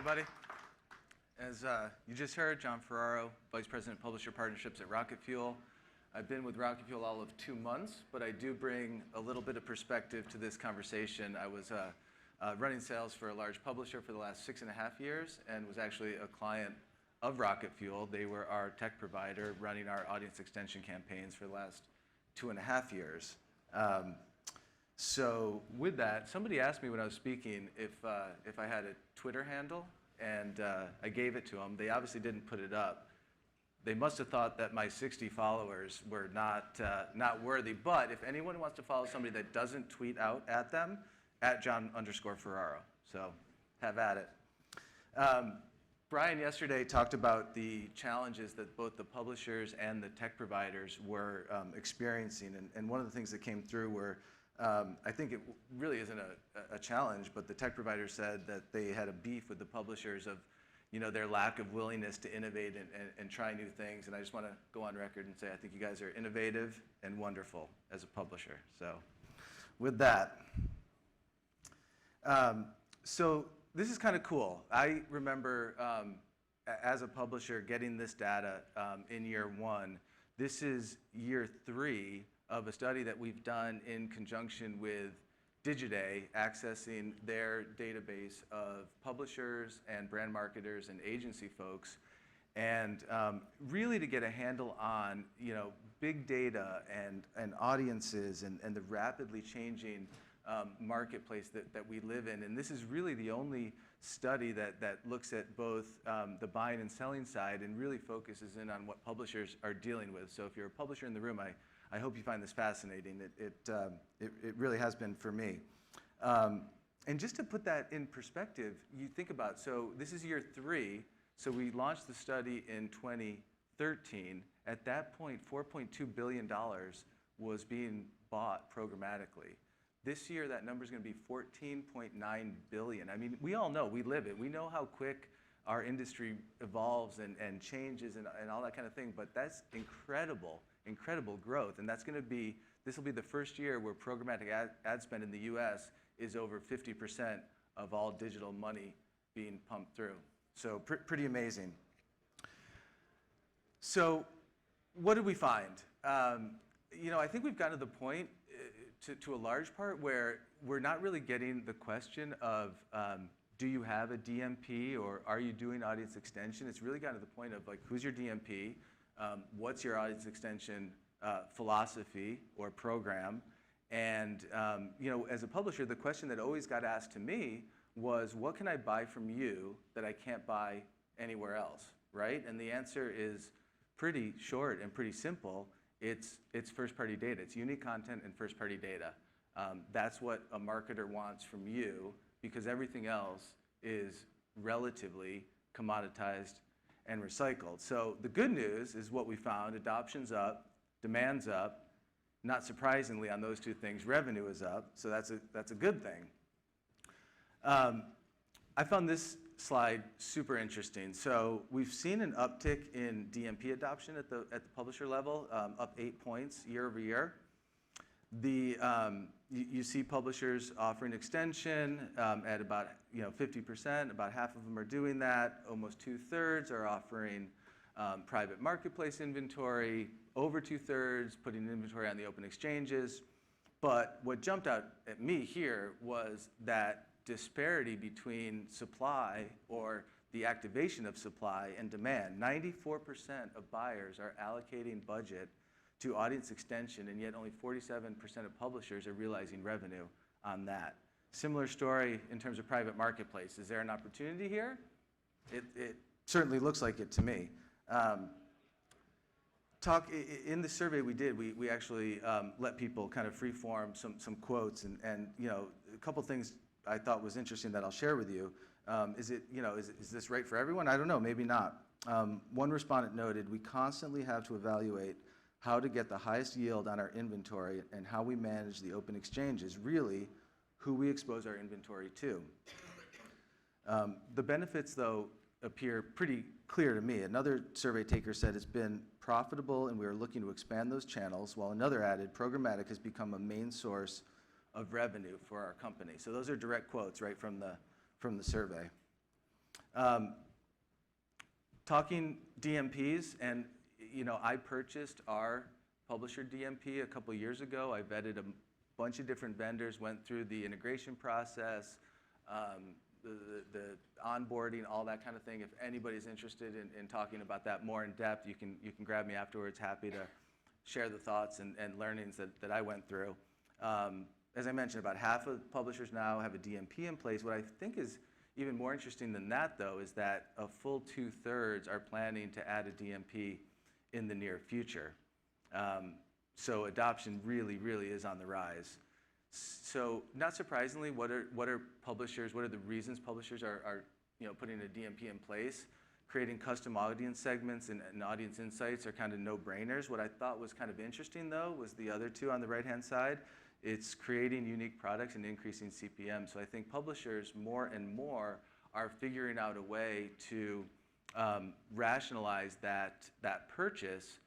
everybody. As you just heard, John Ferraro, Vice President Publisher Partnerships at Rocket Fuel. I've been with Rocket Fuel all of 2 months, but I do bring a little bit of perspective to this conversation. I was running sales for a large publisher for the last 6.5 years and was actually a client of Rocket Fuel. They were our tech provider running our audience extension campaigns for the last 2.5 years. So with that, somebody asked me when I was speaking if I had a Twitter handle, and I gave it to them. They obviously didn't put it up. They must have thought that my 60 followers were not worthy. But if anyone wants to follow somebody that doesn't tweet out at them, at John_Ferraro. So have at it. Brian yesterday talked about the challenges that both the publishers and the tech providers were experiencing. And one of the things that came through were, I think it really isn't a challenge, but the tech providers said that they had a beef with the publishers of, their lack of willingness to innovate and try new things. And I just want to go on record and say I think you guys are innovative and wonderful as a publisher. So with that, so this is kind of cool. I remember as a publisher getting this data in year 1. This is year 3 of a study that we've done in conjunction with Digiday, accessing their database of publishers and brand marketers and agency folks, and really to get a handle on big data and audiences and the rapidly changing marketplace that we live in. And this is really the only study that looks at both the buying and selling side and really focuses in on what publishers are dealing with. So if you're a publisher in the room, I hope you find this fascinating. It really has been for me. And just to put that in perspective, you think about, so this is year 3, so we launched the study in 2013. At that point, $4.2 billion was being bought programmatically. This year, that number is going to be $14.9 billion. I mean, we all know, we live it. We know how quick our industry evolves and changes and all that kind of thing, but that's incredible growth. And this will be the first year where programmatic ad spend in the US is over 50% of all digital money being pumped through. So pretty amazing. So what did we find? I think we've gotten to the point to a large part where we're not really getting the question of do you have a DMP or are you doing audience extension? It's really gotten to the point of like, who's your DMP? What's your audience extension philosophy or program? And as a publisher, the question that always got asked to me was, what can I buy from you that I can't buy anywhere else, right? And the answer is pretty short and pretty simple. It's first-party data. It's unique content and first-party data. That's what a marketer wants from you because everything else is relatively commoditized and recycled. So the good news is what we found: adoption's up, demand's up. Not surprisingly, on those two things, revenue is up. So that's a good thing. I found this slide super interesting. So we've seen an uptick in DMP adoption at the publisher level, up 8 points year over year. You see publishers offering extension at about 50%. About half of them are doing that. Almost 2/3 are offering private marketplace inventory. Over 2/3 putting inventory on the open exchanges. But what jumped out at me here was that disparity between supply or the activation of supply and demand. 94% of buyers are allocating budget to audience extension, and yet only 47% of publishers are realizing revenue on that. Similar story in terms of private marketplace. Is there an opportunity here? It certainly looks like it to me. In the survey we did, we actually let people kind of freeform some quotes, and a couple things I thought was interesting that I'll share with you. Is this right for everyone? I don't know, maybe not. One respondent noted, we constantly have to evaluate how to get the highest yield on our inventory and how we manage the open exchanges, really who we expose our inventory to. The benefits, though, appear pretty clear to me. Another survey taker said it's been profitable and we are looking to expand those channels, while another added, programmatic has become a main source of revenue for our company. So those are direct quotes right from the survey. Talking DMPs, and I purchased our publisher DMP a couple years ago. I vetted a bunch of different vendors, went through the integration process, the onboarding, all that kind of thing. If anybody's interested in talking about that more in depth, you can grab me afterwards. Happy to share the thoughts and learnings that I went through. As I mentioned, about half of publishers now have a DMP in place. What I think is even more interesting than that, though, is that a full 2/3 are planning to add a DMP in the near future. So adoption really, really is on the rise. So not surprisingly, what are the reasons publishers are putting a DMP in place? Creating custom audience segments and audience insights are kind of no-brainers. What I thought was kind of interesting, though, was the other two on the right-hand side. It's creating unique products and increasing CPM. So I think publishers more and more are figuring out a way to rationalize that purchase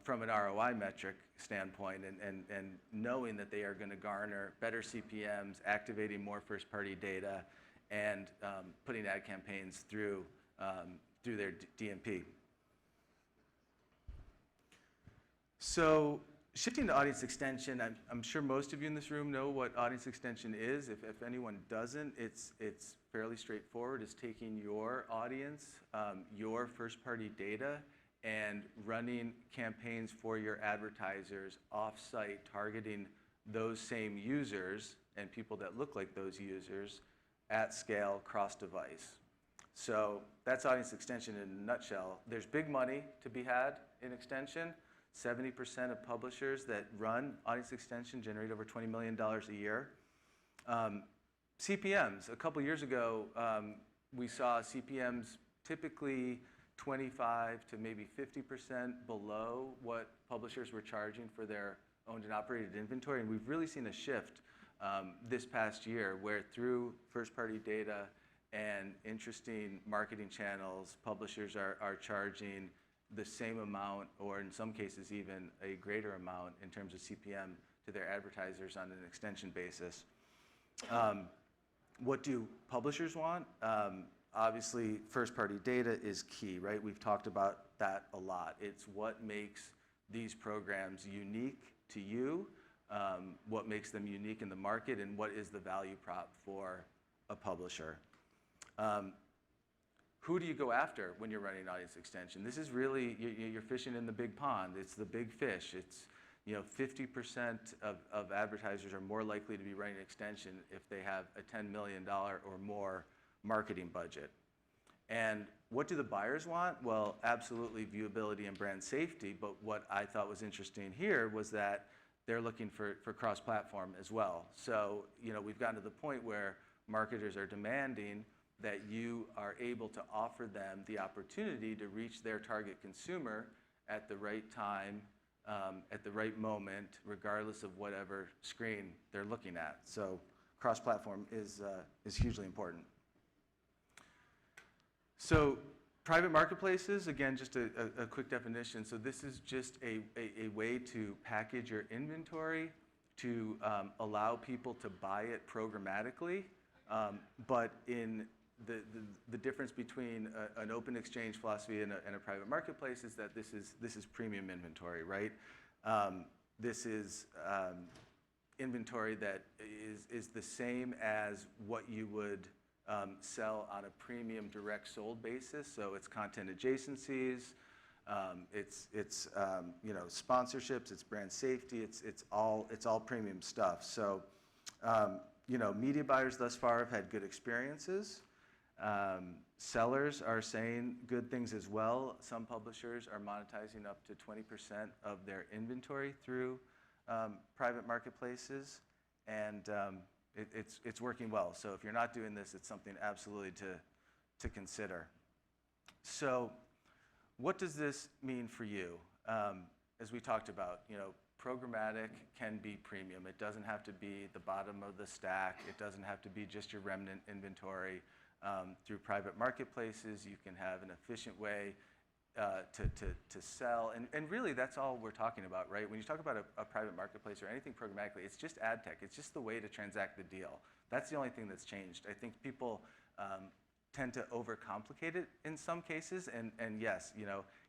from an ROI metric standpoint, and knowing that they are going to garner better CPMs, activating more first-party data, and putting ad campaigns through their DMP. So shifting to audience extension, I'm sure most of you in this room know what audience extension is. If anyone doesn't, it's fairly straightforward. It's taking your audience, your first-party data, and running campaigns for your advertisers off-site, targeting those same users and people that look like those users at scale, cross-device. So that's audience extension in a nutshell. There's big money to be had in extension. 70% of publishers that run audience extension generate over $20 million a year. CPMs, a couple years ago, we saw CPMs typically 25 to maybe 50% below what publishers were charging for their owned and operated inventory. And we've really seen a shift this past year, where through first-party data and interesting marketing channels, publishers are charging the same amount, or in some cases even a greater amount in terms of CPM to their advertisers on an extension basis. What do publishers want? Obviously, first-party data is key, right? We've talked about that a lot. It's what makes these programs unique to you, what makes them unique in the market, and what is the value prop for a publisher. Who do you go after when you're running audience extension? This is really, you're fishing in the big pond. It's the big fish. It's 50% of advertisers are more likely to be running extension if they have a $10 million or more marketing budget. And what do the buyers want? Well, absolutely viewability and brand safety, but what I thought was interesting here was that they're looking for cross-platform as well. So we've gotten to the point where marketers are demanding that you are able to offer them the opportunity to reach their target consumer at the right time, at the right moment, regardless of whatever screen they're looking at. So cross-platform is hugely important. So private marketplaces, again, just a quick definition. So this is just a way to package your inventory to allow people to buy it programmatically, but in the difference between an open exchange philosophy and a private marketplace is that this is premium inventory, right? This is inventory that is the same as what you would sell on a premium direct sold basis. So it's content adjacencies, it's sponsorships, it's brand safety, it's all premium stuff. So media buyers thus far have had good experiences. Sellers are saying good things as well. Some publishers are monetizing up to 20% of their inventory through private marketplaces, and it's working well. So if you're not doing this, it's something absolutely to consider. So what does this mean for you? As we talked about, programmatic can be premium. It doesn't have to be the bottom of the stack. It doesn't have to be just your remnant inventory. Through private marketplaces, you can have an efficient way to sell. And really, that's all we're talking about, right? When you talk about a private marketplace or anything programmatically, it's just ad tech. It's just the way to transact the deal. That's the only thing that's changed. I think people tend to overcomplicate it in some cases, and yes,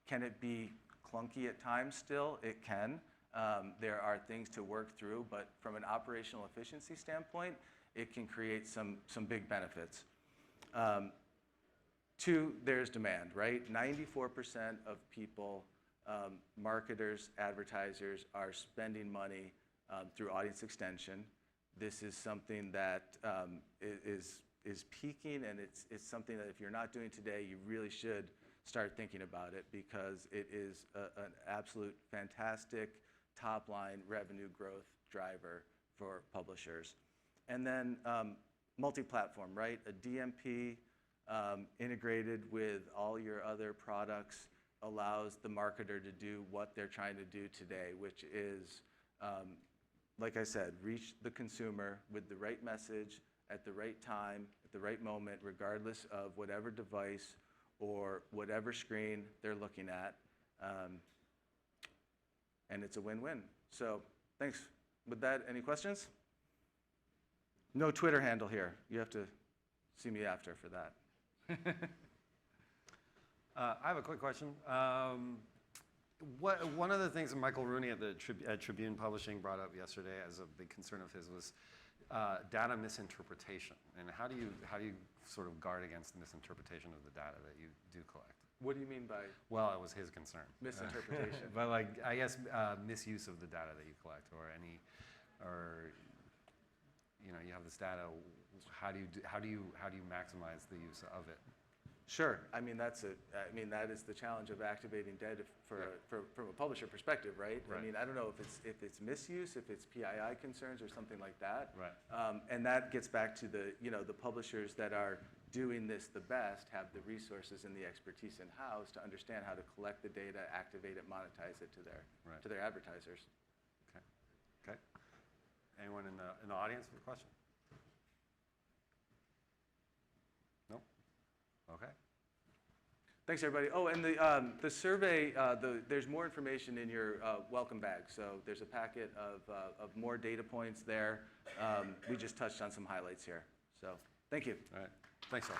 can it be clunky at times still? It can. There are things to work through, but from an operational efficiency standpoint, it can create some big benefits. Two, there's demand, right? 94% of people, marketers, advertisers, are spending money through audience extension. This is something that is peaking, and it's something that if you're not doing today, you really should start thinking about it, because it is an absolute fantastic top-line revenue growth driver for publishers. And then multi-platform, right? A DMP integrated with all your other products allows the marketer to do what they're trying to do today, which is, like I said, reach the consumer with the right message at the right time, at the right moment, regardless of whatever device or whatever screen they're looking at. And it's a win-win. So thanks. With that, any questions? No Twitter handle here. You have to see me after for that. I have a quick question. One of the things that Michael Rooney at Tribune Publishing brought up yesterday as a big concern of his was data misinterpretation. And how do you sort of guard against misinterpretation of the data that you do collect? What do you mean by? Well, it was his concern. Misinterpretation. But like, I guess misuse of the data that you collect, or you have this data. How do you maximize the use of it? Sure. I mean, that is the challenge of activating data from a publisher perspective, right? Right. I mean, I don't know if it's misuse, if it's PII concerns or something like that. Right. And that gets back to the publishers that are doing this the best have the resources and the expertise in-house to understand how to collect the data, activate it, monetize it to their advertisers. Okay. Anyone in the audience with a question? No? Okay. Thanks, everybody. Oh, and the survey, there's more information in your welcome bag. So there's a packet of more data points there. We just touched on some highlights here. So thank you. All right. Thanks, all.